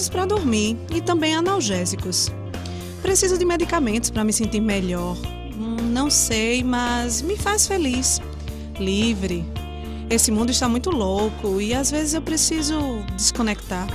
remédios para dormir e também analgésicos. Preciso de medicamentos para me sentir melhor. Não sei, mas me faz feliz, livre. Esse mundo está muito louco e às vezes eu preciso desconectar.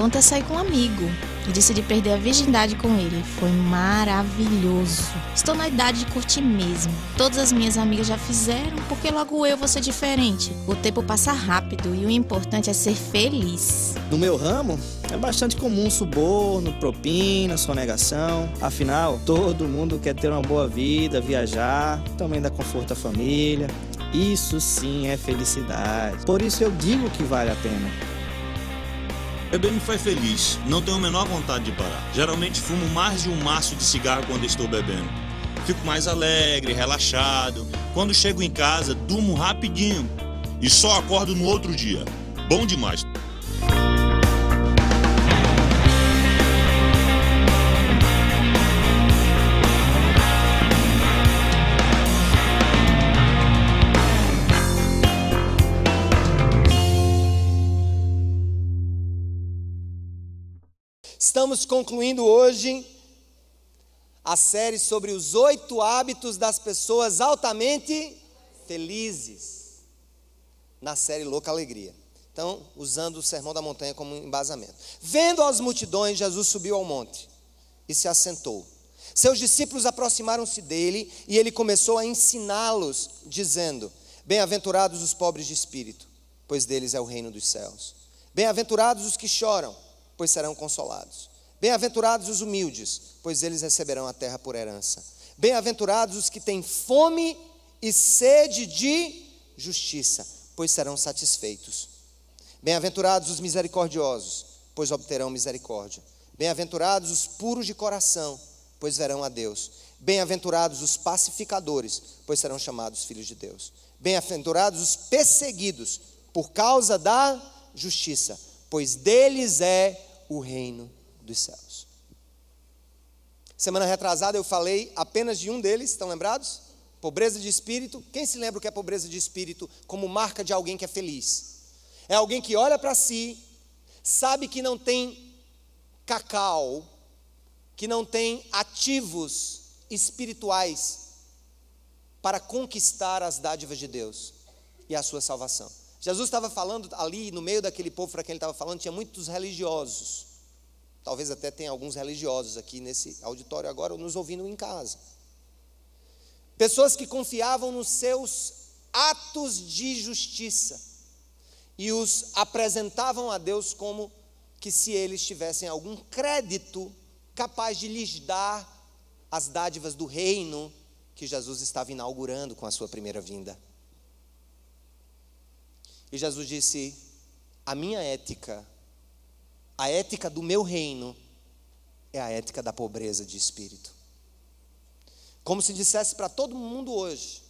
Ontem eu saí com um amigo e decidi perder a virgindade com ele. Foi maravilhoso. Estou na idade de curtir mesmo. Todas as minhas amigas já fizeram, porque logo eu vou ser diferente. O tempo passa rápido e o importante é ser feliz. No meu ramo, é bastante comum suborno, propina, sonegação. Afinal, todo mundo quer ter uma boa vida, viajar, também dar conforto à família. Isso sim é felicidade. Por isso eu digo que vale a pena. Beber me faz feliz, não tenho a menor vontade de parar. Geralmente fumo mais de um maço de cigarro quando estou bebendo. Fico mais alegre, relaxado. Quando chego em casa, durmo rapidinho e só acordo no outro dia. Bom demais. Estamos concluindo hoje a série sobre os 8 hábitos das pessoas altamente felizes, na série Louca Alegria. Então, usando o Sermão da Montanha como embasamento. Vendo as multidões, Jesus subiu ao monte e se assentou. Seus discípulos aproximaram-se dele e ele começou a ensiná-los, dizendo: Bem-aventurados os pobres de espírito, pois deles é o reino dos céus. Bem-aventurados os que choram, pois serão consolados. Bem-aventurados os humildes, pois eles receberão a terra por herança. Bem-aventurados os que têm fome e sede de justiça, pois serão satisfeitos. Bem-aventurados os misericordiosos, pois obterão misericórdia. Bem-aventurados os puros de coração, pois verão a Deus. Bem-aventurados os pacificadores, pois serão chamados filhos de Deus. Bem-aventurados os perseguidos por causa da justiça, pois deles é o reino dos céus. Semana retrasada eu falei apenas de um deles, estão lembrados? Pobreza de espírito. Quem se lembra o que é pobreza de espírito como marca de alguém que é feliz? É alguém que olha para si, sabe que não tem cacau, que não tem ativos espirituais para conquistar as dádivas de Deus e a sua salvação. Jesus estava falando ali, no meio daquele povo para quem ele estava falando, tinha muitos religiosos. Talvez até tenha alguns religiosos aqui nesse auditório agora, nos ouvindo em casa. Pessoas que confiavam nos seus atos de justiça e os apresentavam a Deus como que se eles tivessem algum crédito capaz de lhes dar as dádivas do reino que Jesus estava inaugurando com a sua primeira vinda. E Jesus disse: a minha ética, a ética do meu reino, é a ética da pobreza de espírito. Como se dissesse para todo mundo hoje: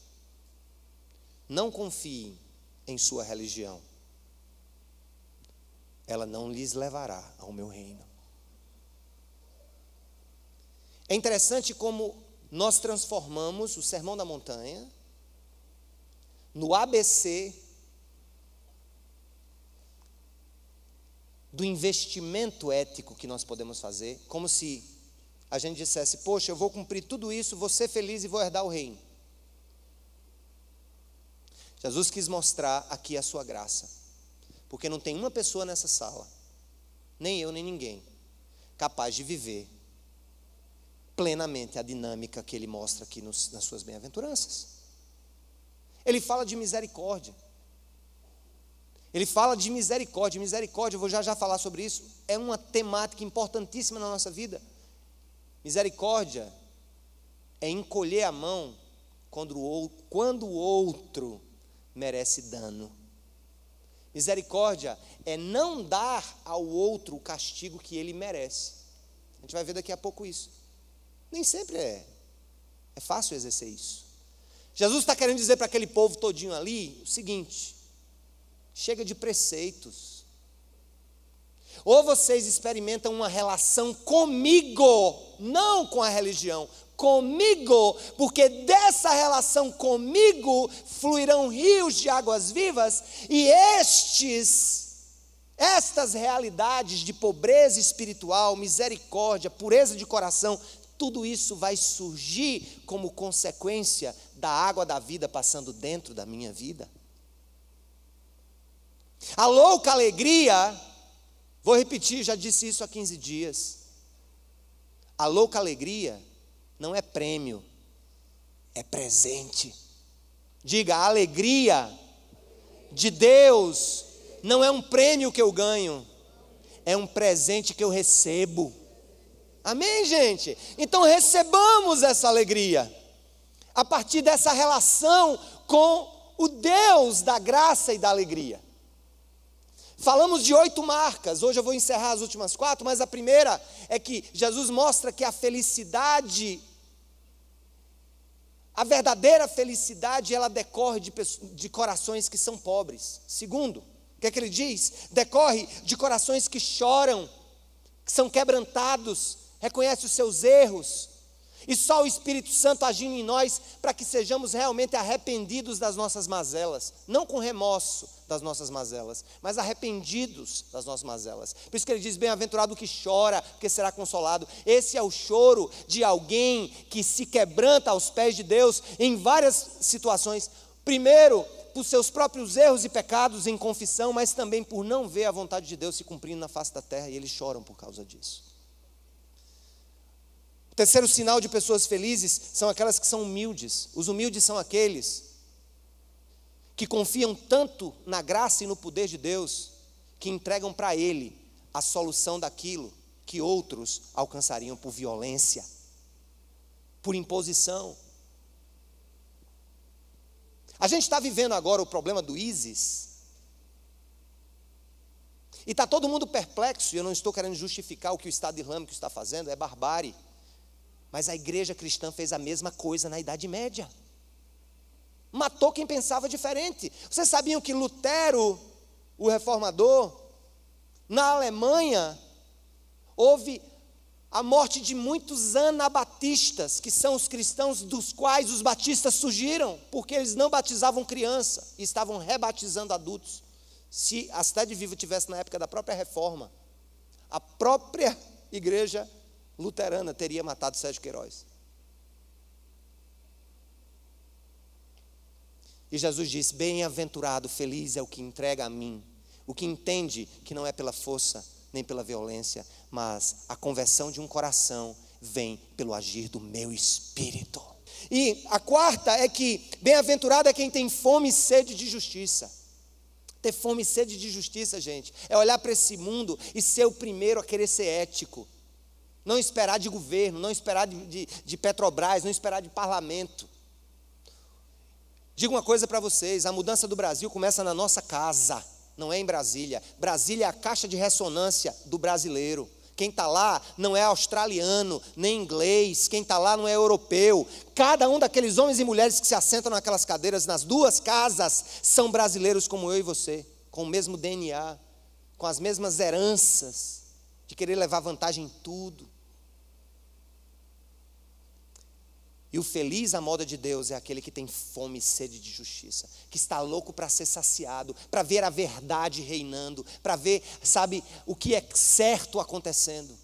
não confiem em sua religião, ela não lhes levará ao meu reino. É interessante como nós transformamos o Sermão da Montanha no ABC do investimento ético que nós podemos fazer, como se a gente dissesse: poxa, eu vou cumprir tudo isso, vou ser feliz e vou herdar o reino. Jesus quis mostrar aqui a sua graça, porque não tem uma pessoa nessa sala, nem eu, nem ninguém, capaz de viver plenamente a dinâmica que ele mostra aqui nas suas bem-aventuranças. Ele fala de misericórdia. Ele fala de misericórdia. Misericórdia, eu vou já falar sobre isso, é uma temática importantíssima na nossa vida. Misericórdia é encolher a mão quando o outro merece dano. Misericórdia é não dar ao outro o castigo que ele merece. A gente vai ver daqui a pouco isso. Nem sempre é fácil exercer isso. Jesus está querendo dizer para aquele povo todinho ali o seguinte: chega de preceitos. Ou vocês experimentam uma relação comigo, não com a religião, comigo, porque dessa relação comigo fluirão rios de águas vivas, e estes Estas realidades de pobreza espiritual, misericórdia, pureza de coração, tudo isso vai surgir como consequência da água da vida passando dentro da minha vida. A louca alegria, vou repetir, já disse isso há 15 dias. A louca alegria não é prêmio, é presente. Diga, a alegria de Deus não é um prêmio que eu ganho, é um presente que eu recebo. Amém, gente? Então recebamos essa alegria a partir dessa relação com o Deus da graça e da alegria. Falamos de 8 marcas, hoje eu vou encerrar as últimas 4, mas a primeira é que Jesus mostra que a felicidade, a verdadeira felicidade, ela decorre de corações que são pobres. Segundo, o que é que ele diz? Decorre de corações que choram, que são quebrantados, reconhecem os seus erros, e só o Espírito Santo agindo em nós para que sejamos realmente arrependidos das nossas mazelas, não com remorso das nossas mazelas, mas arrependidos das nossas mazelas. Por isso que ele diz, bem-aventurado o que chora, porque será consolado. Esse é o choro de alguém que se quebranta aos pés de Deus em várias situações. Primeiro, por seus próprios erros e pecados em confissão, mas também por não ver a vontade de Deus se cumprindo na face da terra, e eles choram por causa disso. O terceiro sinal de pessoas felizes são aquelas que são humildes. Os humildes são aqueles que confiam tanto na graça e no poder de Deus, que entregam para Ele a solução daquilo que outros alcançariam por violência, por imposição. A gente está vivendo agora o problema do ISIS, e está todo mundo perplexo, e eu não estou querendo justificar o que o Estado Islâmico está fazendo, é barbárie. Mas a igreja cristã fez a mesma coisa na Idade Média. Matou quem pensava diferente. Vocês sabiam que Lutero, o reformador, na Alemanha, houve a morte de muitos anabatistas, que são os cristãos dos quais os batistas surgiram, porque eles não batizavam criança e estavam rebatizando adultos. Se a Cidade Viva tivesse na época da própria reforma, a própria igreja luterana teria matado Sérgio Queiroz. E Jesus disse, bem-aventurado, feliz é o que entrega a mim, o que entende que não é pela força, nem pela violência, mas a conversão de um coração vem pelo agir do meu espírito. E a quarta é que bem-aventurado é quem tem fome e sede de justiça. Ter fome e sede de justiça, gente, é olhar para esse mundo e ser o primeiro a querer ser ético. Não esperar de governo, não esperar de Petrobras, não esperar de parlamento. Digo uma coisa para vocês, a mudança do Brasil começa na nossa casa, não é em Brasília. Brasília é a caixa de ressonância do brasileiro. Quem está lá não é australiano, nem inglês, quem está lá não é europeu. Cada um daqueles homens e mulheres que se assentam naquelas cadeiras nas duas casas são brasileiros como eu e você, com o mesmo DNA, com as mesmas heranças, de querer levar vantagem em tudo. E o feliz à moda de Deus é aquele que tem fome e sede de justiça, que está louco para ser saciado, para ver a verdade reinando, para ver, sabe, o que é certo acontecendo.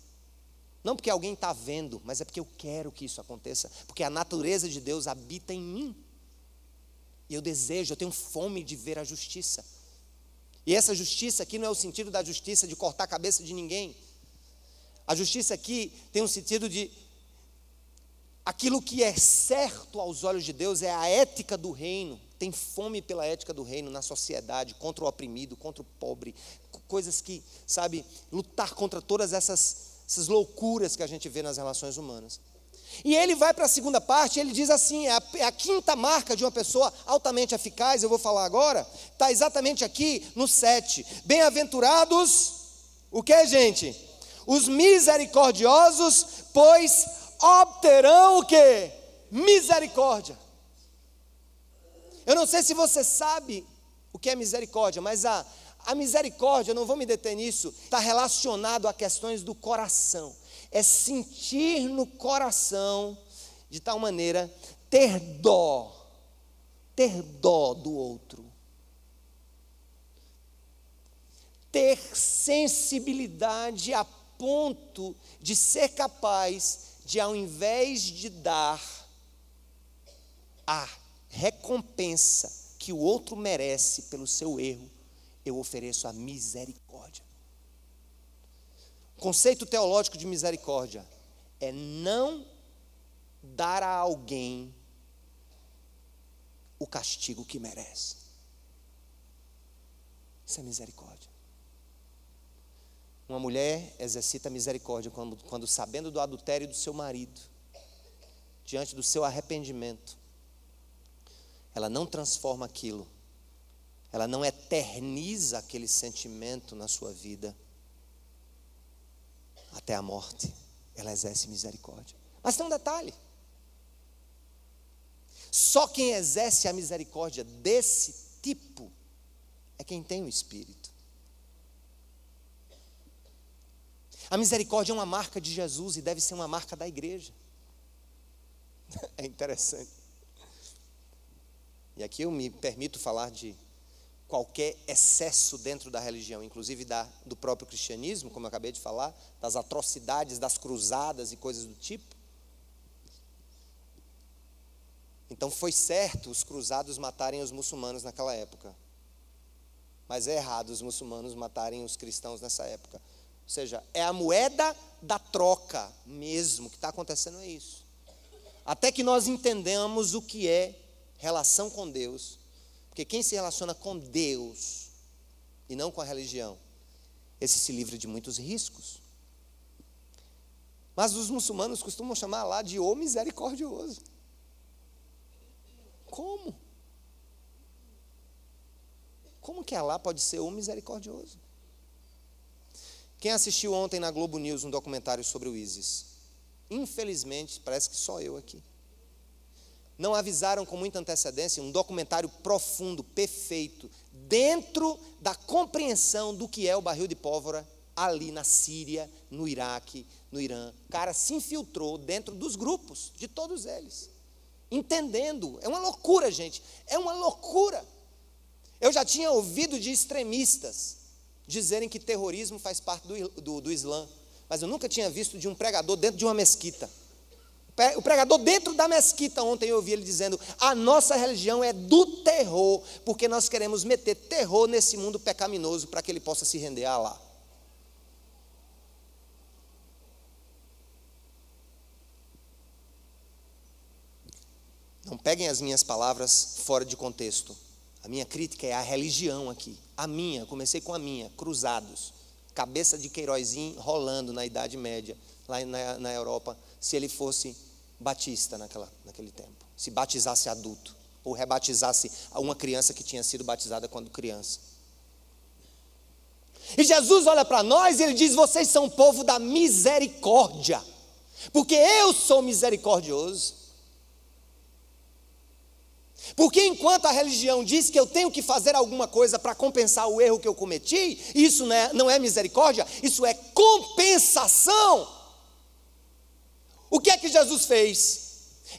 Não porque alguém está vendo, mas é porque eu quero que isso aconteça, porque a natureza de Deus habita em mim. E eu desejo, eu tenho fome de ver a justiça. E essa justiça aqui não é o sentido da justiça de cortar a cabeça de ninguém. A justiça aqui tem um sentido de aquilo que é certo aos olhos de Deus, é a ética do reino. Tem fome pela ética do reino na sociedade, contra o oprimido, contra o pobre, coisas que, sabe, lutar contra todas essas loucuras que a gente vê nas relações humanas. E ele vai para a segunda parte, ele diz assim, é a quinta marca de uma pessoa altamente eficaz, eu vou falar agora, está exatamente aqui no 7. Bem-aventurados, o que, gente? Os misericordiosos, pois obterão o quê? Misericórdia. Eu não sei se você sabe o que é misericórdia, mas a misericórdia, eu não vou me deter nisso, está relacionado a questões do coração. É sentir no coração, de tal maneira, ter dó do outro. ter sensibilidade a ponto de ser capaz de, ao invés de dar a recompensa que o outro merece pelo seu erro, eu ofereço a misericórdia. O conceito teológico de misericórdia é não dar a alguém o castigo que merece. Isso é misericórdia. Uma mulher exercita misericórdia quando sabendo do adultério do seu marido, diante do seu arrependimento, ela não transforma aquilo, ela não eterniza aquele sentimento na sua vida até a morte. Ela exerce misericórdia. Mas tem um detalhe: só quem exerce a misericórdia desse tipo é quem tem o Espírito. A misericórdia é uma marca de Jesus e deve ser uma marca da igreja. É interessante. E aqui eu me permito falar de qualquer excesso dentro da religião, inclusive do próprio cristianismo, como eu acabei de falar, das atrocidades, das cruzadas e coisas do tipo. Então foi certo os cruzados matarem os muçulmanos naquela época, mas é errado os muçulmanos matarem os cristãos nessa época. Ou seja, é a moeda da troca mesmo. O que está acontecendo é isso. Até que nós entendamos o que é relação com Deus. Porque quem se relaciona com Deus e não com a religião, esse se livra de muitos riscos. Mas os muçulmanos costumam chamar lá de o misericordioso. Como? Como que Alá pode ser o misericordioso? Quem assistiu ontem na Globo News um documentário sobre o ISIS? Infelizmente, parece que só eu aqui. Não avisaram com muita antecedência um documentário profundo, perfeito, dentro da compreensão do que é o barril de pólvora ali na Síria, no Iraque, no Irã. O cara se infiltrou dentro dos grupos, de todos eles, entendendo. É uma loucura, gente, é uma loucura. Eu já tinha ouvido de extremistas dizerem que terrorismo faz parte do Islã, mas eu nunca tinha visto de um pregador dentro de uma mesquita. O pregador dentro da mesquita, ontem eu ouvi ele dizendo: a nossa religião é do terror, porque nós queremos meter terror nesse mundo pecaminoso para que ele possa se render a Alá. Não peguem as minhas palavras fora de contexto. A minha crítica é a religião aqui. A minha, comecei com a minha, cruzados. Cabeça de Queirozinho rolando na Idade Média, lá na Europa, se ele fosse batista naquele tempo. Se batizasse adulto, ou rebatizasse uma criança que tinha sido batizada quando criança. E Jesus olha para nós e ele diz: vocês são o povo da misericórdia, porque eu sou misericordioso. Porque enquanto a religião diz que eu tenho que fazer alguma coisa para compensar o erro que eu cometi, isso não é misericórdia, isso é compensação. O que é que Jesus fez?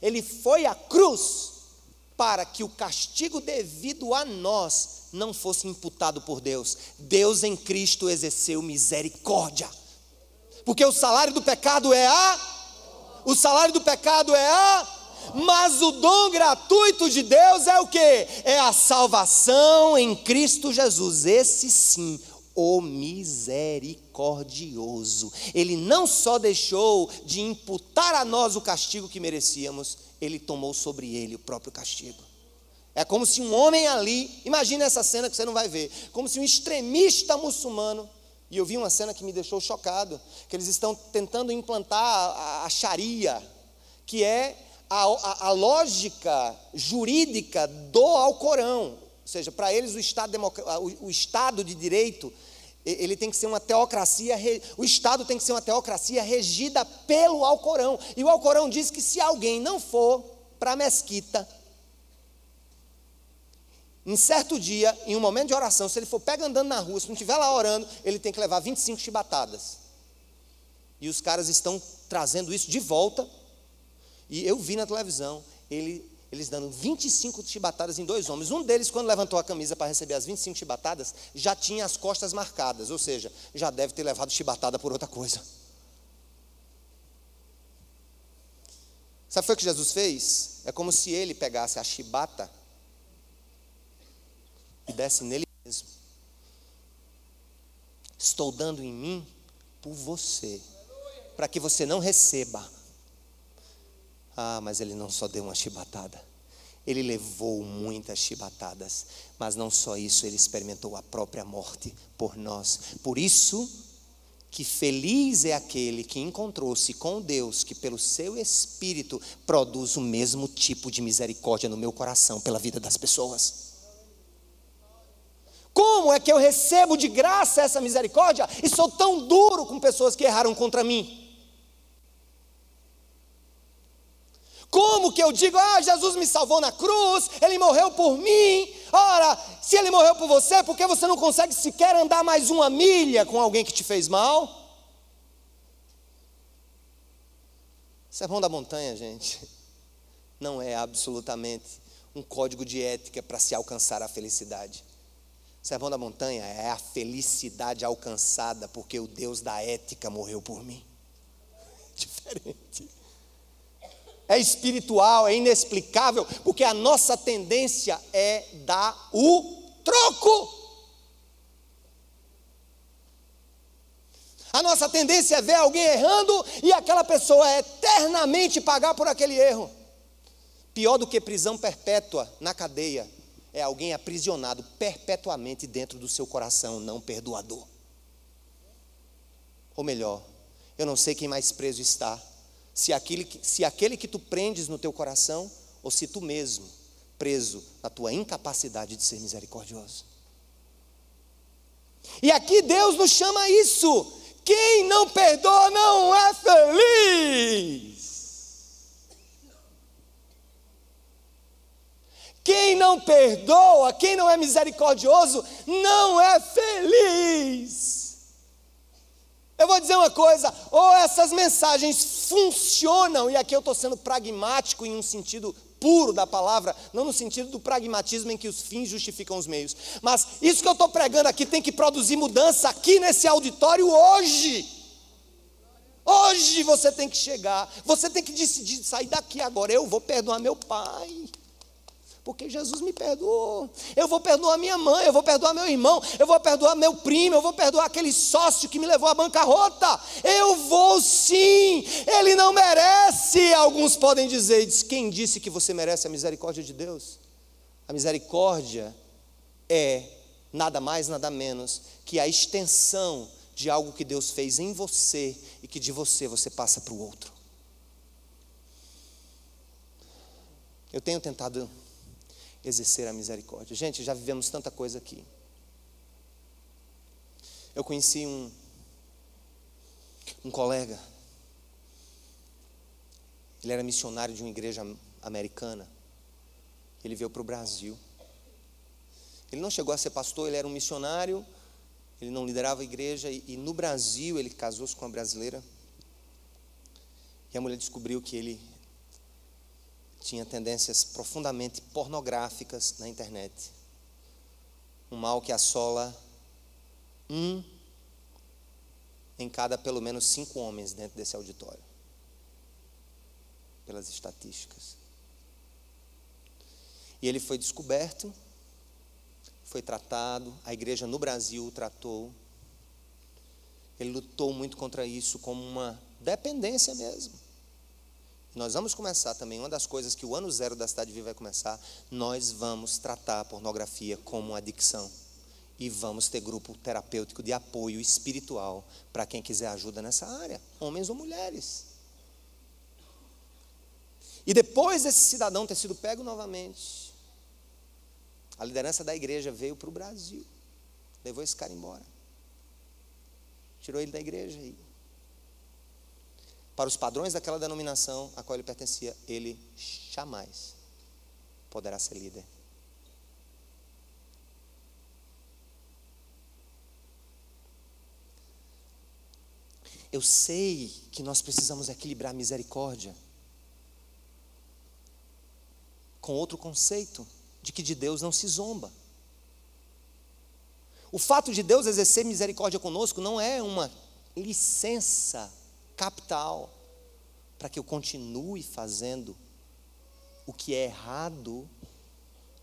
Ele foi à cruz para que o castigo devido a nós não fosse imputado por Deus. Deus em Cristo exerceu misericórdia. Porque o salário do pecado é mas o dom gratuito de Deus é o quê? É a salvação em Cristo Jesus. Esse sim, o misericordioso. Ele não só deixou de imputar a nós o castigo que merecíamos, ele tomou sobre ele o próprio castigo. É como se um homem ali, imagina essa cena que você não vai ver, como se um extremista muçulmano, e eu vi uma cena que me deixou chocado, que eles estão tentando implantar a Sharia, que é a lógica jurídica do Alcorão. Ou seja, para eles o Estado de Direito, ele tem que ser uma teocracia, o Estado tem que ser uma teocracia regida pelo Alcorão. E o Alcorão diz que se alguém não for para a mesquita, em certo dia, em um momento de oração, se ele for pega andando na rua, se não estiver lá orando, ele tem que levar 25 chibatadas. E os caras estão trazendo isso de volta. E eu vi na televisão, ele eles dando 25 chibatadas em 2 homens. Um deles, quando levantou a camisa para receber as 25 chibatadas, já tinha as costas marcadas, ou seja, já deve ter levado chibatada por outra coisa. Sabe o que foi que Jesus fez? É como se ele pegasse a chibata e desse nele mesmo. Estou dando em mim por você, para que você não receba. Ah, mas ele não só deu uma chibatada, ele levou muitas chibatadas, mas não só isso, ele experimentou a própria morte por nós. Por isso que feliz é aquele que encontrou-se com Deus, que pelo seu Espírito produz o mesmo tipo de misericórdia no meu coração pela vida das pessoas. Como é que eu recebo de graça essa misericórdia e sou tão duro com pessoas que erraram contra mim? Como que eu digo, Jesus me salvou na cruz, Ele morreu por mim. Ora, se Ele morreu por você, por que você não consegue sequer andar mais 1 milha com alguém que te fez mal? Sermão da Montanha, gente, não é absolutamente um código de ética para se alcançar a felicidade. Sermão da Montanha é a felicidade alcançada porque o Deus da ética morreu por mim. Diferente. É espiritual, é inexplicável, porque a nossa tendência é dar o troco. A nossa tendência é ver alguém errando e aquela pessoa eternamente pagar por aquele erro. Pior do que prisão perpétua na cadeia é alguém aprisionado perpetuamente dentro do seu coração não perdoador. Ou melhor, eu não sei quem mais preso está, se aquele que tu prendes no teu coração, ou se tu mesmo, preso na tua incapacidade de ser misericordioso. E aqui Deus nos chama a isso. Quem não perdoa não é feliz. Quem não perdoa, quem não é misericordioso, não é feliz. Eu vou dizer uma coisa, ou essas mensagens funcionam, e aqui eu estou sendo pragmático em um sentido puro da palavra, não no sentido do pragmatismo em que os fins justificam os meios, mas isso que eu estou pregando aqui tem que produzir mudança aqui nesse auditório hoje. Hoje você tem que chegar, você tem que decidir sair daqui agora. Eu vou perdoar meu pai, porque Jesus me perdoou. Eu vou perdoar minha mãe, eu vou perdoar meu irmão, eu vou perdoar meu primo, eu vou perdoar aquele sócio que me levou à bancarrota. Eu vou sim, ele não merece. Alguns podem dizer, quem disse que você merece a misericórdia de Deus? A misericórdia é nada mais, nada menos que a extensão de algo que Deus fez em você e que de você passa para o outro. Eu tenho tentado exercer a misericórdia. Gente, já vivemos tanta coisa aqui. Eu conheci um colega. Ele era missionário de uma igreja americana. Ele veio para o Brasil. Ele não chegou a ser pastor, ele era um missionário. Ele não liderava a igreja. E no Brasil, ele casou-se com uma brasileira. E a mulher descobriu que ele tinha tendências profundamente pornográficas na internet. Um mal que assola em cada pelo menos 5 homens dentro desse auditório, pelas estatísticas. E ele foi descoberto, foi tratado, a igreja no Brasil o tratou. Ele lutou muito contra isso como uma dependência mesmo. Nós vamos começar também, uma das coisas que o ano 0 da Cidade Viva vai começar, nós vamos tratar a pornografia como uma adicção. E vamos ter grupo terapêutico de apoio espiritual para quem quiser ajuda nessa área, homens ou mulheres. E depois desse cidadão ter sido pego novamente, a liderança da igreja veio para o Brasil, levou esse cara embora, tirou ele da igreja e para os padrões daquela denominação a qual ele pertencia, ele jamais poderá ser líder. Eu sei que nós precisamos equilibrar a misericórdia com outro conceito, de que de Deus não se zomba. O fato de Deus exercer misericórdia conosco não é uma licença capital para que eu continue fazendo o que é errado,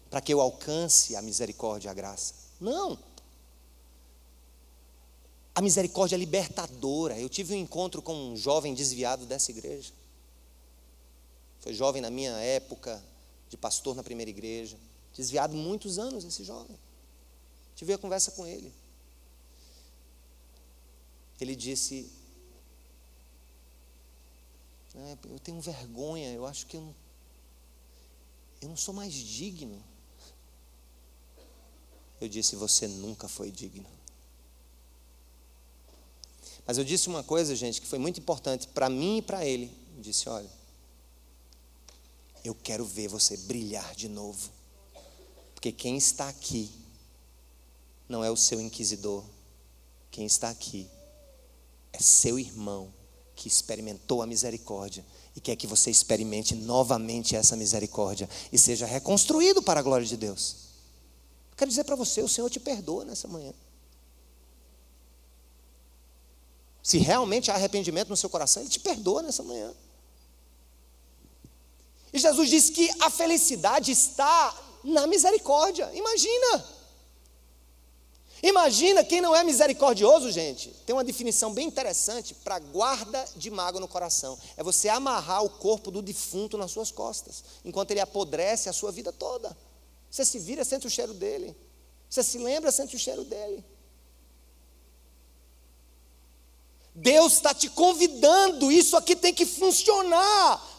para que eu alcance a misericórdia e a graça. Não. A misericórdia é libertadora. Eu tive um encontro com um jovem desviado dessa igreja. Foi jovem na minha época de pastor na primeira igreja. Desviado muitos anos esse jovem. Tive a conversa com ele. Ele disse: eu tenho vergonha, eu acho que eu não sou mais digno. Eu disse: você nunca foi digno. Mas eu disse uma coisa, gente, que foi muito importante para mim e para ele. Eu disse: olha, eu quero ver você brilhar de novo, porque quem está aqui não é o seu inquisidor, quem está aqui é seu irmão que experimentou a misericórdia e quer que você experimente novamente essa misericórdia e seja reconstruído para a glória de Deus. Eu quero dizer para você, o Senhor te perdoa nessa manhã. Se realmente há arrependimento no seu coração, Ele te perdoa nessa manhã. E Jesus disse que a felicidade está na misericórdia. Imagina quem não é misericordioso, gente. Tem uma definição bem interessante para guarda de mágoa no coração. É você amarrar o corpo do defunto nas suas costas, enquanto ele apodrece a sua vida toda. Você se vira, sente o cheiro dele. Você se lembra, sente o cheiro dele. Deus está te convidando, isso aqui tem que funcionar.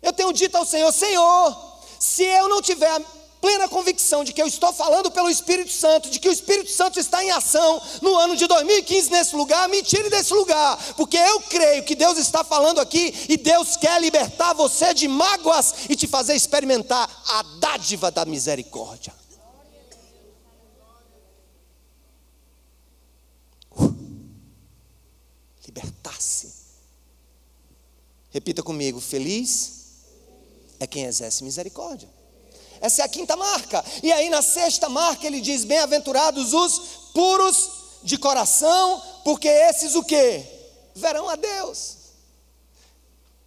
Eu tenho dito ao Senhor: Senhor, se eu não tiver a plena convicção de que eu estou falando pelo Espírito Santo, de que o Espírito Santo está em ação no ano de 2015 nesse lugar, me tire desse lugar, porque eu creio que Deus está falando aqui e Deus quer libertar você de mágoas e te fazer experimentar a dádiva da misericórdia. Libertar-se. Repita comigo: feliz é quem exerce misericórdia. Essa é a quinta marca. E aí na sexta marca ele diz: bem-aventurados os puros de coração, porque esses o quê? Verão a Deus.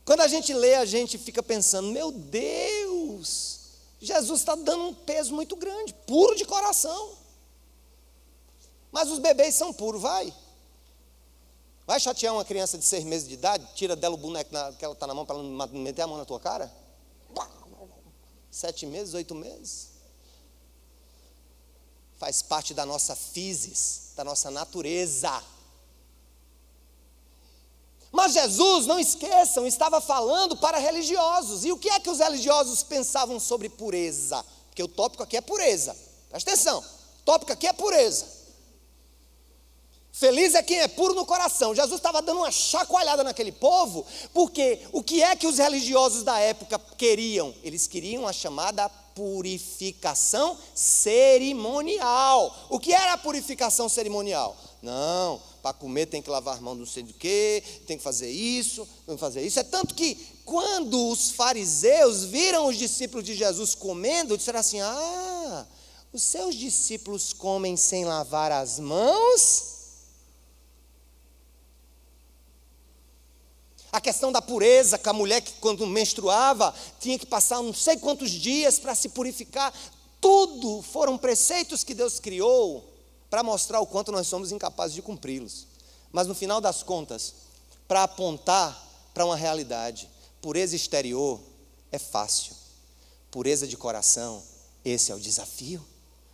Quando a gente lê, a gente fica pensando: meu Deus, Jesus está dando um peso muito grande, puro de coração. Mas os bebês são puros, vai chatear uma criança de 6 meses de idade, tira dela o boneco que ela está na mão para ela não meter a mão na tua cara? 7 meses, 8 meses. Faz parte da nossa physis, da nossa natureza. Mas Jesus, não esqueçam, estava falando para religiosos. E o que é que os religiosos pensavam sobre pureza? Porque o tópico aqui é pureza. Presta atenção, o tópico aqui é pureza. Feliz é quem é puro no coração. Jesus estava dando uma chacoalhada naquele povo, porque o que é que os religiosos da época queriam? Eles queriam a chamada purificação cerimonial. O que era a purificação cerimonial? Não, para comer tem que lavar as mãos não sei do que, tem que fazer isso, tem que fazer isso. É tanto que quando os fariseus viram os discípulos de Jesus comendo, disseram assim: os seus discípulos comem sem lavar as mãos? A questão da pureza, que a mulher que quando menstruava tinha que passar não sei quantos dias para se purificar. Tudo foram preceitos que Deus criou para mostrar o quanto nós somos incapazes de cumpri-los. Mas no final das contas, para apontar para uma realidade, pureza exterior é fácil. Pureza de coração, esse é o desafio.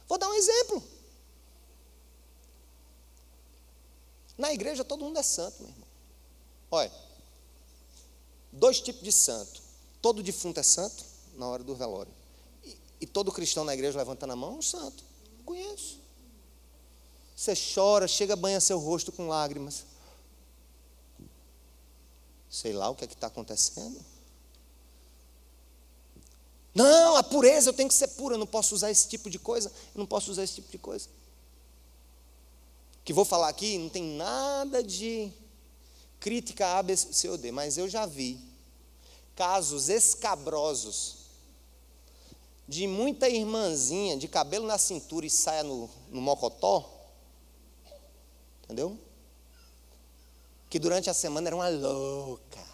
Vou dar um exemplo. Na igreja todo mundo é santo, meu irmão. Olha, 2 tipos de santo. Todo defunto é santo na hora do velório. E todo cristão na igreja levantando a mão é um santo. Não conheço. Você chora, chega a banhar seu rosto com lágrimas. Sei lá o que é que está acontecendo. Não, a pureza, eu tenho que ser pura, eu não posso usar esse tipo de coisa. Eu não posso usar esse tipo de coisa. O que vou falar aqui não tem nada de crítica A, B, C ou D, mas eu já vi casos escabrosos de muita irmãzinha de cabelo na cintura e saia no mocotó, entendeu? Que durante a semana era uma louca.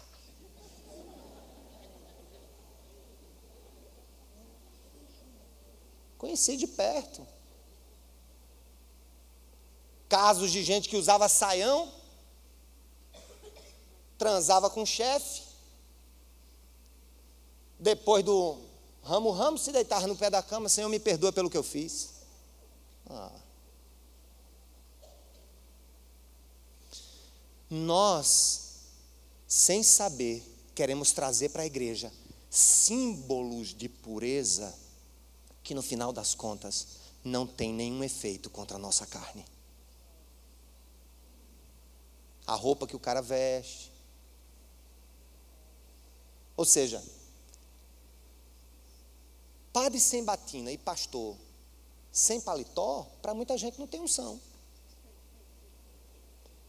Conheci de perto. Casos de gente que usava saião, transava com o chefe, depois do ramo, se deitava no pé da cama, Senhor, me perdoa pelo que eu fiz. Nós, sem saber, queremos trazer para a igreja símbolos de pureza que no final das contas não tem nenhum efeito contra a nossa carne. A roupa que o cara veste. Ou seja, padre sem batina e pastor sem paletó, para muita gente não tem unção.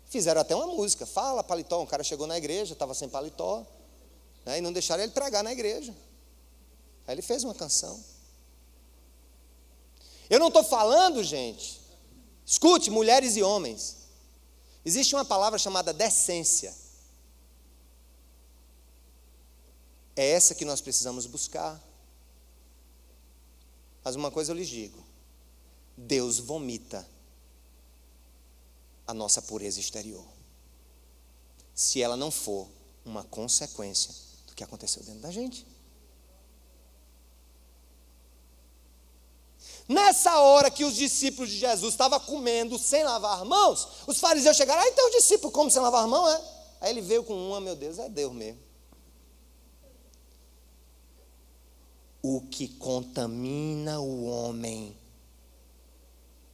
Fizeram até uma música, fala paletó, um cara chegou na igreja, estava sem paletó, né, e não deixaram ele pregar na igreja. Aí ele fez uma canção. Eu não estou falando, gente, escute, mulheres e homens, existe uma palavra chamada decência. É essa que nós precisamos buscar. Mas uma coisa eu lhes digo, Deus vomita a nossa pureza exterior, se ela não for uma consequência do que aconteceu dentro da gente. Nessa hora que os discípulos de Jesus estavam comendo sem lavar as mãos, os fariseus chegaram, então o discípulo come sem lavar as mãos, é? Aí ele veio com uma, meu Deus, é Deus mesmo. O que contamina o homem.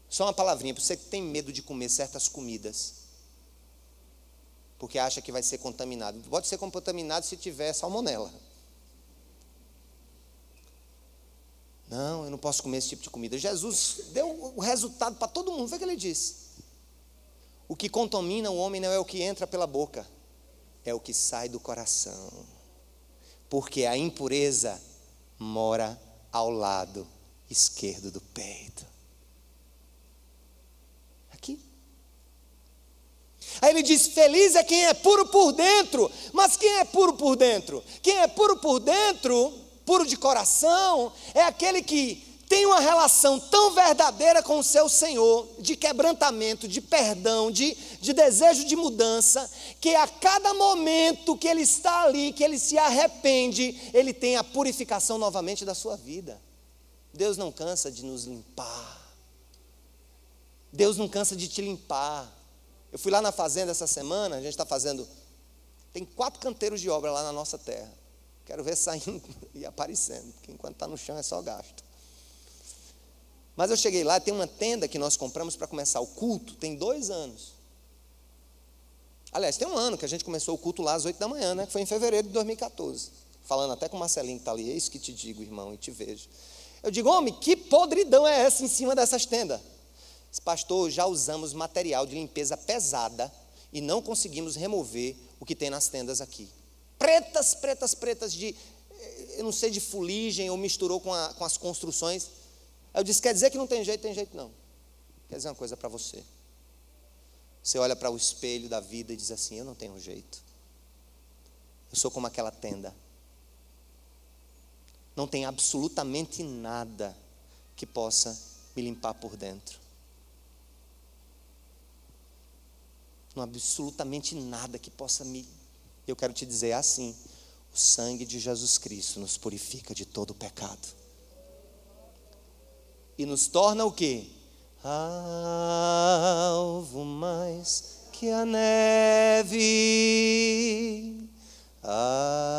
Só uma palavrinha, para você que tem medo de comer certas comidas, porque acha que vai ser contaminado. Pode ser contaminado se tiver salmonela. Não, eu não posso comer esse tipo de comida. Jesus deu o resultado para todo mundo. Foi o que ele disse. O que contamina o homem não é o que entra pela boca, é o que sai do coração. Porque a impureza mora ao lado esquerdo do peito. Aqui. Aí ele diz, feliz é quem é puro por dentro. Mas quem é puro por dentro? Quem é puro por dentro, puro de coração, é aquele que tem uma relação tão verdadeira com o seu Senhor, de quebrantamento, de perdão, de desejo de mudança, que a cada momento que ele está ali, que ele se arrepende, ele tem a purificação novamente da sua vida. Deus não cansa de nos limpar. Deus não cansa de te limpar. Eu fui lá na fazenda essa semana, a gente está fazendo, tem 4 canteiros de obra lá na nossa terra. Quero ver saindo e aparecendo, porque enquanto está no chão é só gasto. Mas eu cheguei lá, tem uma tenda que nós compramos para começar o culto, tem 2 anos. Aliás, tem 1 ano que a gente começou o culto lá às 8 da manhã, né? Que foi em fevereiro de 2014. Falando até com o Marcelinho que está ali, é isso que te digo, irmão, e te vejo. Eu digo, homem, que podridão é essa em cima dessas tendas? Pastor, já usamos material de limpeza pesada e não conseguimos remover o que tem nas tendas aqui. Pretas de, eu não sei, de fuligem, ou misturou com as construções. Aí eu disse, quer dizer que não tem jeito não. Quer dizer uma coisa para você. Você olha para o espelho da vida e diz assim, eu não tenho jeito. Eu sou como aquela tenda. Não tem absolutamente nada que possa me limpar por dentro. Não há absolutamente nada que possa me... Eu quero te dizer assim, o sangue de Jesus Cristo nos purifica de todo o pecado. E nos torna o quê? Alvo mais que a neve. Alvo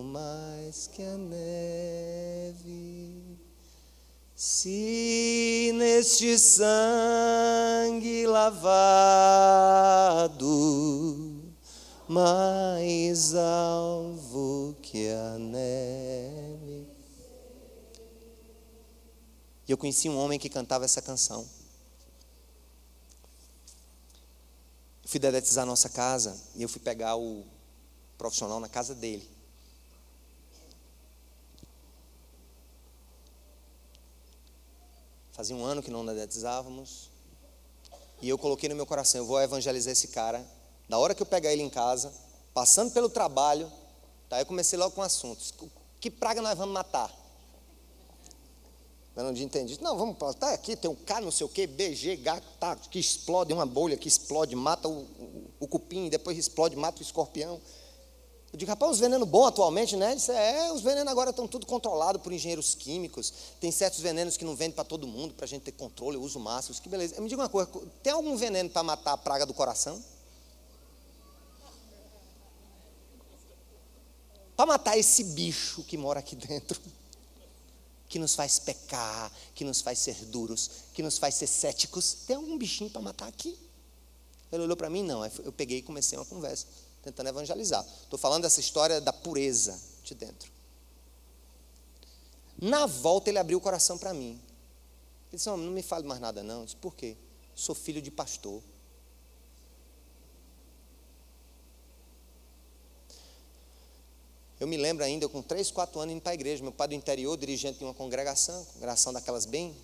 mais que a neve. Se neste sangue lavado, mais alvo que a neve. E eu conheci um homem que cantava essa canção. Eu fui dedetizar a nossa casa e eu fui pegar o profissional na casa dele. Fazia um ano que não dedetizávamos. E eu coloquei no meu coração, eu vou evangelizar esse cara. Da hora que eu pegar ele em casa, passando pelo trabalho, tá, eu comecei logo com assuntos. Que praga nós vamos matar? Eu não entendi. Não, vamos plantar aqui, tem um K, não sei o que, BG, gato, tá, que explode, uma bolha que explode, mata o cupim, depois explode, mata o escorpião. Eu digo, rapaz, os venenos bons atualmente, né? Ele disse, os venenos agora estão tudo controlados por engenheiros químicos. Tem certos venenos que não vendem para todo mundo, para a gente ter controle, eu uso máximos, que beleza. Me diga uma coisa, tem algum veneno para matar a praga do coração? Para matar esse bicho que mora aqui dentro, que nos faz pecar, que nos faz ser duros, que nos faz ser céticos, tem algum bichinho para matar aqui? Ele olhou para mim, não. Aí eu peguei e comecei uma conversa, tentando evangelizar. Estou falando dessa história da pureza de dentro. Na volta ele abriu o coração para mim. Ele disse, não me fale mais nada não. Eu disse, por quê? Sou filho de pastor. Eu me lembro ainda, com 3, 4 anos indo para a igreja, meu pai do interior, dirigente de uma congregação daquelas bem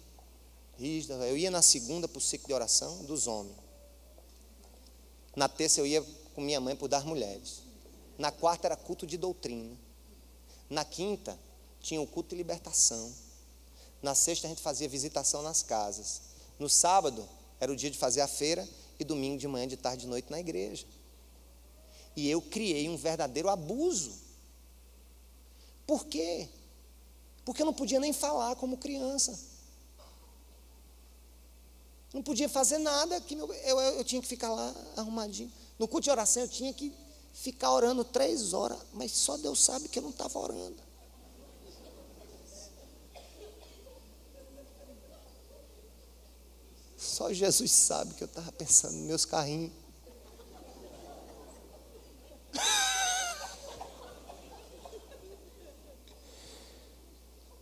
rígidas. Eu ia na segunda para o ciclo de oração dos homens. Na terça eu ia com minha mãe para o das mulheres. Na quarta era culto de doutrina. Na quinta tinha o culto de libertação. Na sexta a gente fazia visitação nas casas. No sábado era o dia de fazer a feira e domingo de manhã, de tarde, de noite na igreja. E eu criei um verdadeiro abuso. Por quê? Porque eu não podia nem falar como criança. Não podia fazer nada, que eu tinha que ficar lá arrumadinho. No culto de oração eu tinha que ficar orando 3 horas, mas só Deus sabe que eu não estava orando. Só Jesus sabe que eu estava pensando nos meus carrinhos.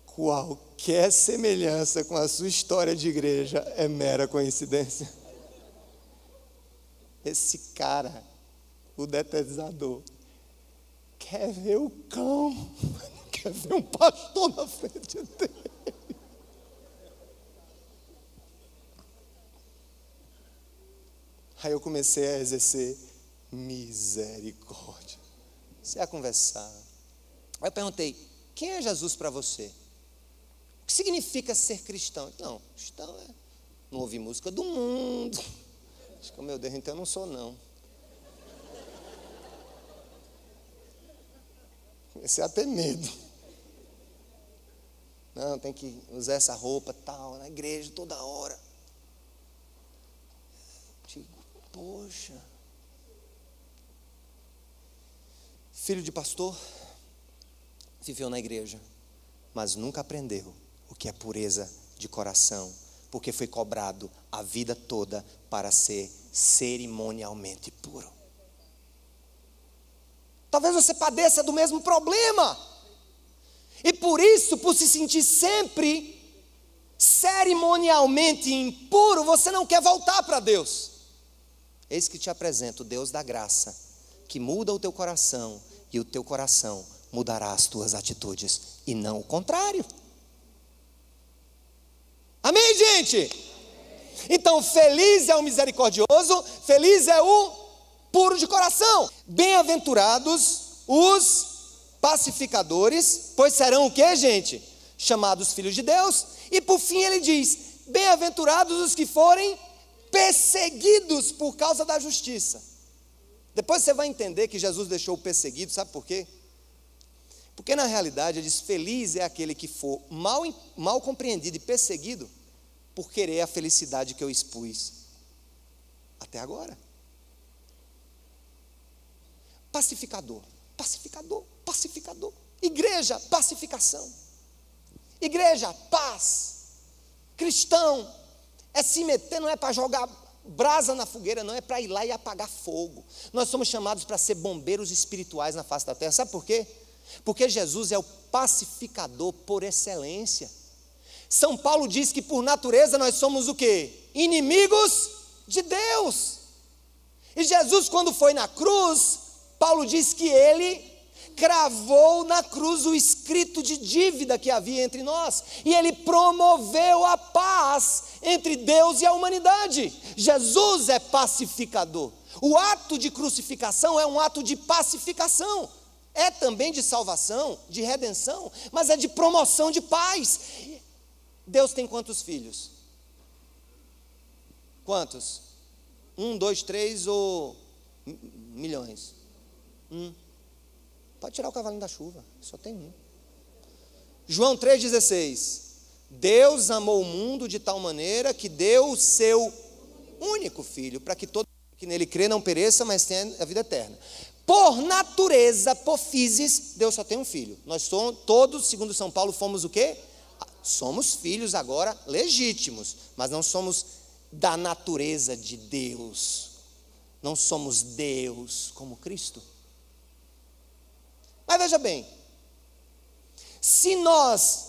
Qualquer semelhança com a sua história de igreja é mera coincidência. Esse cara, o detetizador, quer ver o cão, não quer ver um pastor na frente dele. Aí eu comecei a exercer misericórdia. Comecei a conversar. Aí eu perguntei, quem é Jesus para você? O que significa ser cristão? Não, cristão é não ouvir música do mundo. Acho que, meu Deus, então eu não sou não. Comecei a ter medo. Não, tem que usar essa roupa tal, na igreja toda hora. Digo, poxa. Filho de pastor, viveu na igreja, mas nunca aprendeu o que é pureza de coração, porque foi cobrado a vida toda para ser cerimonialmente puro. Talvez você padeça do mesmo problema, e por isso, por se sentir sempre cerimonialmente impuro, você não quer voltar para Deus. Eis que te apresento o Deus da graça, que muda o teu coração, e o teu coração mudará as tuas atitudes, e não o contrário. Amém, gente? Então, feliz é o misericordioso, feliz é o puro de coração. Bem-aventurados os pacificadores, pois serão o que, gente? Chamados filhos de Deus. E por fim ele diz, bem-aventurados os que forem perseguidos por causa da justiça. Depois você vai entender que Jesus deixou o perseguido, sabe por quê? Porque na realidade ele diz, feliz é aquele que for mal compreendido e perseguido por querer a felicidade que eu expus até agora. Pacificador, pacificador, pacificador. Igreja, pacificação. Igreja, paz. Cristão é se meter, não é para jogar brasa na fogueira, não, é para ir lá e apagar fogo. Nós somos chamados para ser bombeiros espirituais na face da terra. Sabe por quê? Porque Jesus é o pacificador por excelência. São Paulo diz que por natureza nós somos o quê? Inimigos de Deus. E Jesus, quando foi na cruz, Paulo diz que ele cravou na cruz o escrito de dívida que havia entre nós, e ele promoveu a paz entre Deus e a humanidade. Jesus é pacificador. O ato de crucificação é um ato de pacificação, é também de salvação, de redenção, mas é de promoção de paz. Deus tem quantos filhos? Quantos? 1, 2, 3 ou milhões? Pode tirar o cavalinho da chuva, só tem um. João 3,16. Deus amou o mundo de tal maneira que deu o seu único filho, para que todo que nele crê não pereça, mas tenha a vida eterna. Por natureza, por physis, Deus só tem um filho. Nós somos, todos, segundo São Paulo, fomos o quê? Somos filhos agora legítimos, mas não somos da natureza de Deus. Não somos Deus como Cristo. Mas veja bem, se nós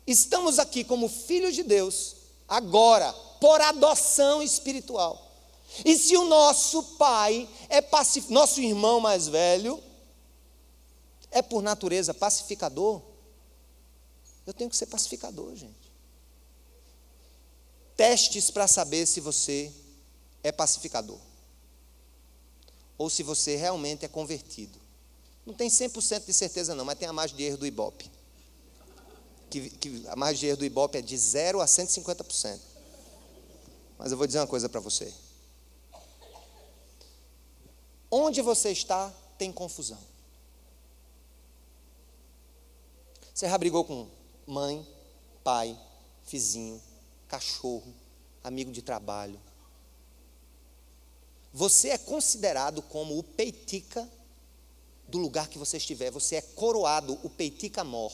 estamos aqui como filhos de Deus, agora, por adoção espiritual, e se o nosso pai é nosso irmão mais velho é por natureza pacificador, eu tenho que ser pacificador, gente. Testes para saber se você é pacificador ou se você realmente é convertido. Não tem 100% de certeza não, mas tem a margem de erro do Ibope. A margem de erro do Ibope é de 0 a 150%. Mas eu vou dizer uma coisa para você. Onde você está, tem confusão. Você já brigou com mãe, pai, vizinho, cachorro, amigo de trabalho. Você é considerado como o peitica do lugar que você estiver. Você é coroado o peitica mor.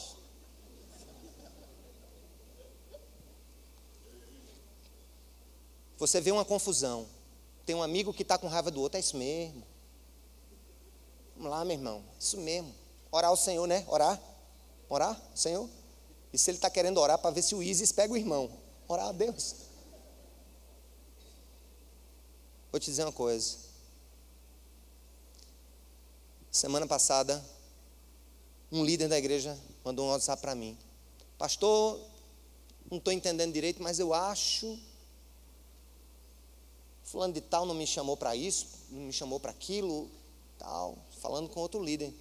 Você vê uma confusão. Tem um amigo que está com raiva do outro. É isso mesmo. Vamos lá, meu irmão. Isso mesmo. Orar ao Senhor, né? Orar. Orar, Senhor. E se ele está querendo orar para ver se o Isis pega o irmão? Orar a Deus. Vou te dizer uma coisa. Semana passada, um líder da igreja mandou um WhatsApp para mim. Pastor, não estou entendendo direito, mas eu acho... Fulano de tal não me chamou para isso, não me chamou para aquilo, tal, falando com outro líder.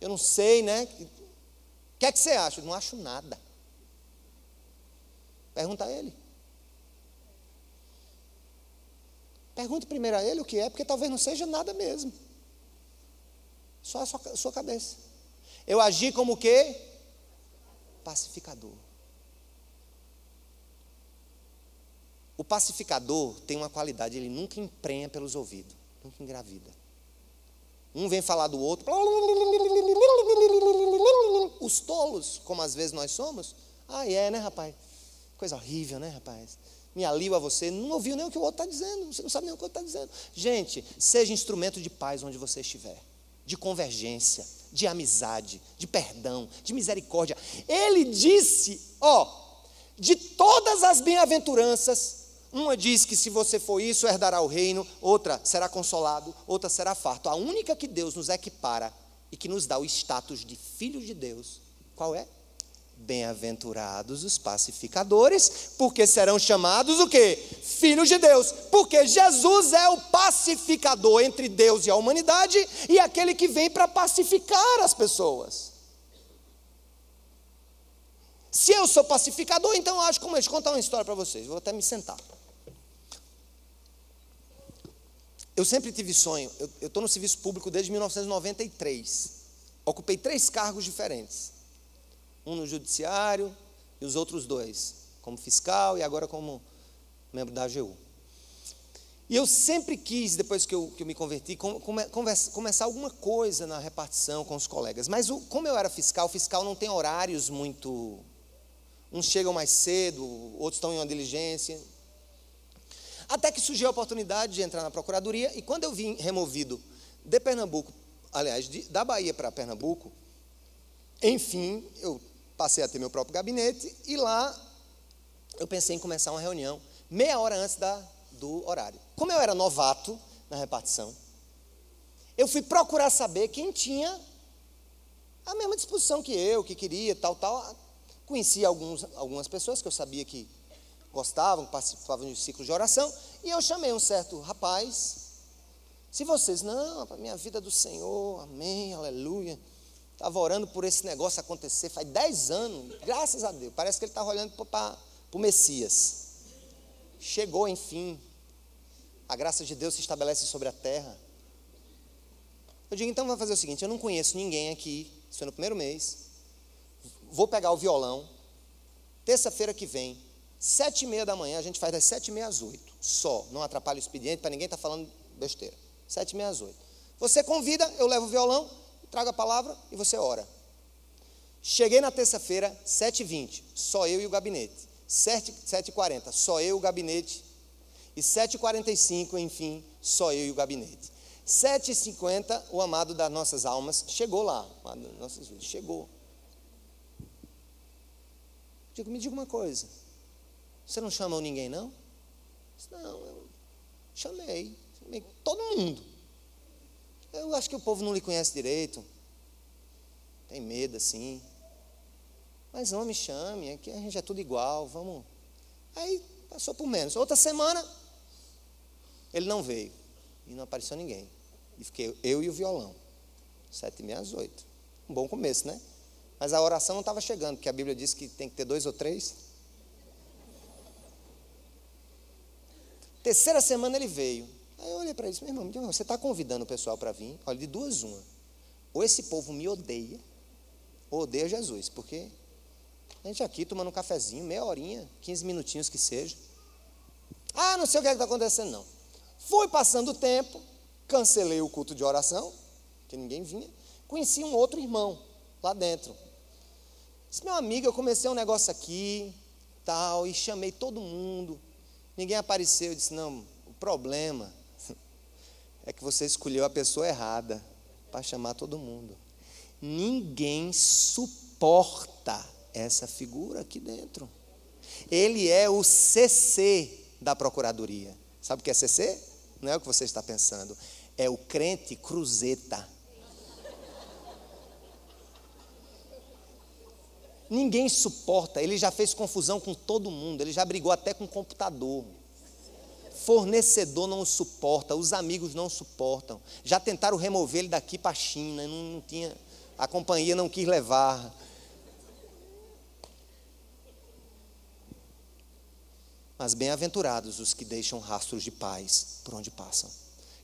Eu não sei, né? O que é que você acha? Eu não acho nada. Pergunta a ele. Pergunte primeiro a ele o que é, porque talvez não seja nada mesmo. Só a sua cabeça. Eu agi como o quê? Pacificador. O pacificador tem uma qualidade, ele nunca emprenha pelos ouvidos, nunca engravida. Um vem falar do outro, os tolos, como às vezes nós somos. Né, rapaz? Coisa horrível, né, rapaz? Me alio a você, não ouviu nem o que o outro está dizendo, você não sabe nem o que o outro está dizendo. Gente, seja instrumento de paz onde você estiver, de convergência, de amizade, de perdão, de misericórdia. Ele disse, de todas as bem-aventuranças, uma diz que se você for isso, herdará o reino, outra será consolado, outra será farto. A única que Deus nos equipara e que nos dá o status de filhos de Deus, qual é? Bem-aventurados os pacificadores, porque serão chamados o quê? Filhos de Deus, porque Jesus é o pacificador entre Deus e a humanidade e aquele que vem para pacificar as pessoas. Se eu sou pacificador, então eu acho como deixa eu contar uma história para vocês, vou até me sentar. Eu sempre tive sonho, eu estou no serviço público desde 1993, ocupei 3 cargos diferentes, um no judiciário e os outros 2, como fiscal e agora como membro da AGU. E eu sempre quis, depois que eu me converti, começar alguma coisa na repartição com os colegas, mas como eu era fiscal, o fiscal não tem horários muito... Uns chegam mais cedo, outros estão em uma diligência. Até que surgiu a oportunidade de entrar na procuradoria, e quando eu vim removido de Pernambuco, aliás, da Bahia para Pernambuco, enfim, eu passei a ter meu próprio gabinete, e lá eu pensei em começar uma reunião, meia hora antes do horário. Como eu era novato na repartição, eu fui procurar saber quem tinha a mesma disposição que eu, que queria, tal. Conheci algumas pessoas que eu sabia que gostavam, participavam de um ciclo de oração, e eu chamei um certo rapaz. Se vocês, não, a minha vida é do Senhor, amém, aleluia. Estava orando por esse negócio acontecer, faz 10 anos, graças a Deus, parece que ele estava olhando para o Messias. Chegou, enfim, a graça de Deus se estabelece sobre a terra. Eu digo, então vamos fazer o seguinte, eu não conheço ninguém aqui, isso foi no primeiro mês, vou pegar o violão, terça-feira que vem, 7h30 da manhã, a gente faz das 7h30 às 8h, só, não atrapalha o expediente, para ninguém estar falando besteira, 7h30 às 8h. Você convida, eu levo o violão, trago a palavra e você ora. Cheguei na terça-feira, 7h20, só eu e o gabinete, 7h40, só eu e o gabinete, e 7h45, enfim, só eu e o gabinete. 7h50, o amado das nossas almas chegou lá, chegou. Me diga uma coisa, você não chamou ninguém, não? Não, eu chamei todo mundo. Eu acho que o povo não lhe conhece direito, tem medo assim, mas não me chame, aqui a gente é tudo igual, vamos. Aí passou por menos. Outra semana, ele não veio, e não apareceu ninguém, e fiquei eu e o violão, 7h30 às 8h, um bom começo, né? Mas a oração não estava chegando, porque a Bíblia diz que tem que ter 2 ou 3. Terceira semana ele veio. Aí eu olhei para ele e disse, meu irmão, você está convidando o pessoal para vir? Olha, de 2 uma. Ou esse povo me odeia, ou odeia Jesus, porque a gente aqui tomando um cafezinho, meia horinha, 15 minutinhos que seja. Ah, não sei o que está acontecendo, não. Fui passando o tempo, cancelei o culto de oração, que ninguém vinha. Conheci um outro irmão lá dentro. Disse, meu amigo, eu comecei um negócio aqui, tal, e chamei todo mundo. Ninguém apareceu. Eu disse, não, o problema é que você escolheu a pessoa errada para chamar todo mundo. Ninguém suporta essa figura aqui dentro. Ele é o CC da Procuradoria. Sabe o que é CC? Não é o que você está pensando. É o crente cruzeta. Ninguém suporta, ele já fez confusão com todo mundo, ele já brigou até com o computador. Fornecedor não o suporta, os amigos não suportam. Já tentaram remover ele daqui para a China, não tinha, a companhia não quis levar. Mas bem-aventurados os que deixam rastros de paz por onde passam.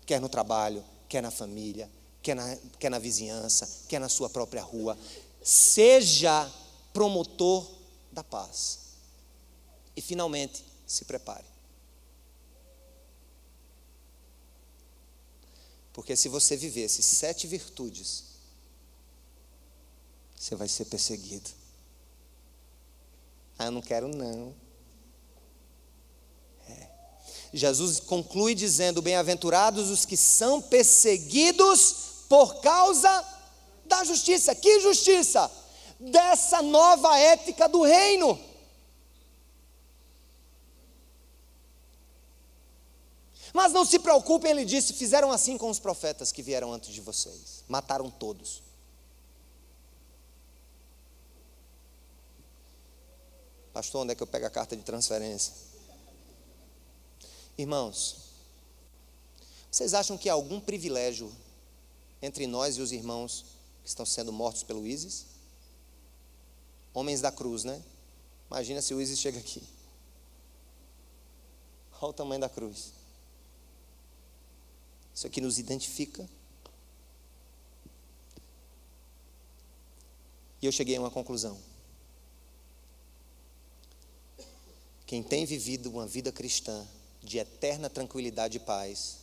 Quer no trabalho, quer na família, quer na vizinhança, quer na sua própria rua. Seja promotor da paz. E finalmente, se prepare. Porque se você viver esses 7 virtudes, você vai ser perseguido. Ah, eu não quero não. Jesus conclui dizendo, bem-aventurados os que são perseguidos por causa da justiça. Que justiça? Dessa nova ética do reino. Mas não se preocupem, ele disse, fizeram assim com os profetas que vieram antes de vocês, mataram todos. Pastor, onde é que eu pego a carta de transferência? Irmãos, vocês acham que há algum privilégio entre nós e os irmãos que estão sendo mortos pelo ISIS? Homens da cruz, né? Imagina se o ISIS chega aqui. Olha o tamanho da cruz. Isso aqui nos identifica. E eu cheguei a uma conclusão. Quem tem vivido uma vida cristã de eterna tranquilidade e paz,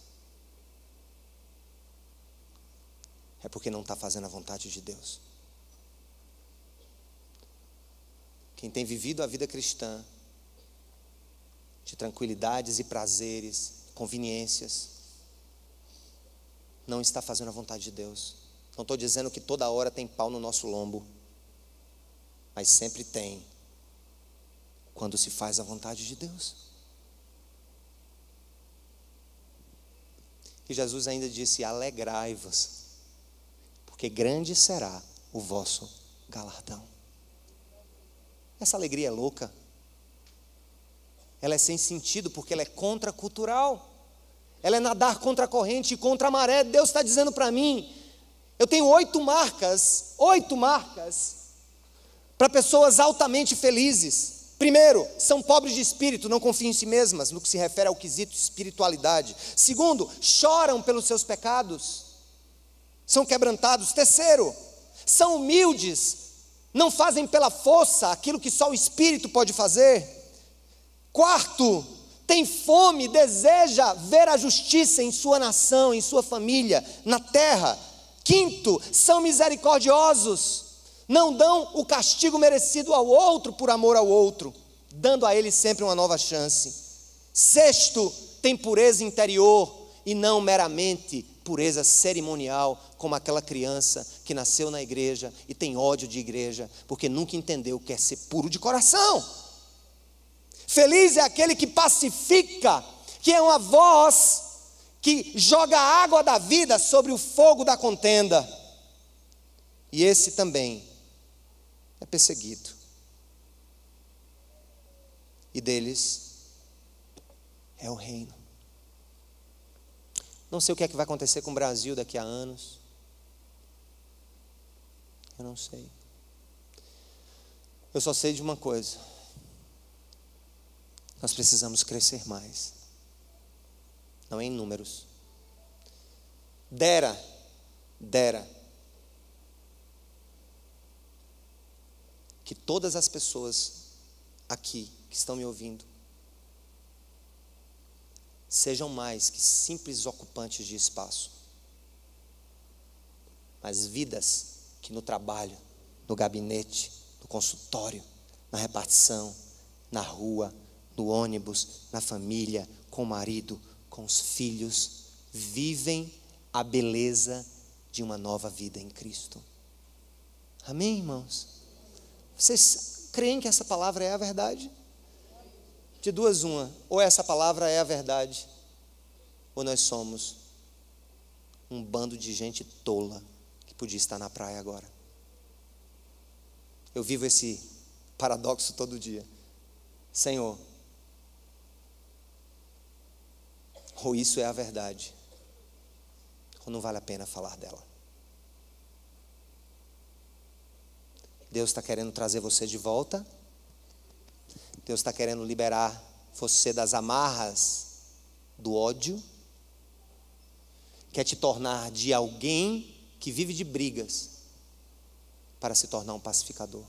é porque não está fazendo a vontade de Deus. Quem tem vivido a vida cristã de tranquilidades e prazeres, conveniências, não está fazendo a vontade de Deus. Não estou dizendo que toda hora tem pau no nosso lombo, mas sempre tem, quando se faz a vontade de Deus. E Jesus ainda disse, alegrai-vos, porque grande será o vosso galardão. Essa alegria é louca. Ela é sem sentido porque ela é contracultural. Ela é nadar contra a corrente e contra a maré. Deus está dizendo para mim, eu tenho 8 marcas para pessoas altamente felizes. Primeiro, são pobres de espírito, não confiam em si mesmas, no que se refere ao quesito espiritualidade. Segundo, choram pelos seus pecados, são quebrantados. Terceiro, são humildes, não fazem pela força aquilo que só o Espírito pode fazer. Quarto, tem fome, deseja ver a justiça em sua nação, em sua família, na terra. Quinto, são misericordiosos, não dão o castigo merecido ao outro por amor ao outro, dando a ele sempre uma nova chance. Sexto, tem pureza interior e não meramente pureza cerimonial, como aquela criança que nasceu na igreja e tem ódio de igreja, porque nunca entendeu o que é ser puro de coração. Feliz é aquele que pacifica, que é uma voz que joga a água da vida sobre o fogo da contenda. E esse também é perseguido. E deles é o reino. Não sei o que é que vai acontecer com o Brasil daqui a anos. Eu não sei. Eu só sei de uma coisa. Nós precisamos crescer mais. Não em números. Dera que todas as pessoas aqui que estão me ouvindo sejam mais que simples ocupantes de espaço, mas vidas que no trabalho, no gabinete, no consultório, na repartição, na rua, no ônibus, na família, com o marido, com os filhos, vivem a beleza de uma nova vida em Cristo. Amém, irmãos? Vocês creem que essa palavra é a verdade? De duas uma, ou essa palavra é a verdade, ou nós somos um bando de gente tola que podia estar na praia agora. Eu vivo esse paradoxo todo dia. Senhor, ou isso é a verdade, ou não vale a pena falar dela. Deus está querendo trazer você de volta. Deus está querendo liberar você das amarras do ódio. Quer te tornar de alguém que vive de brigas para se tornar um pacificador.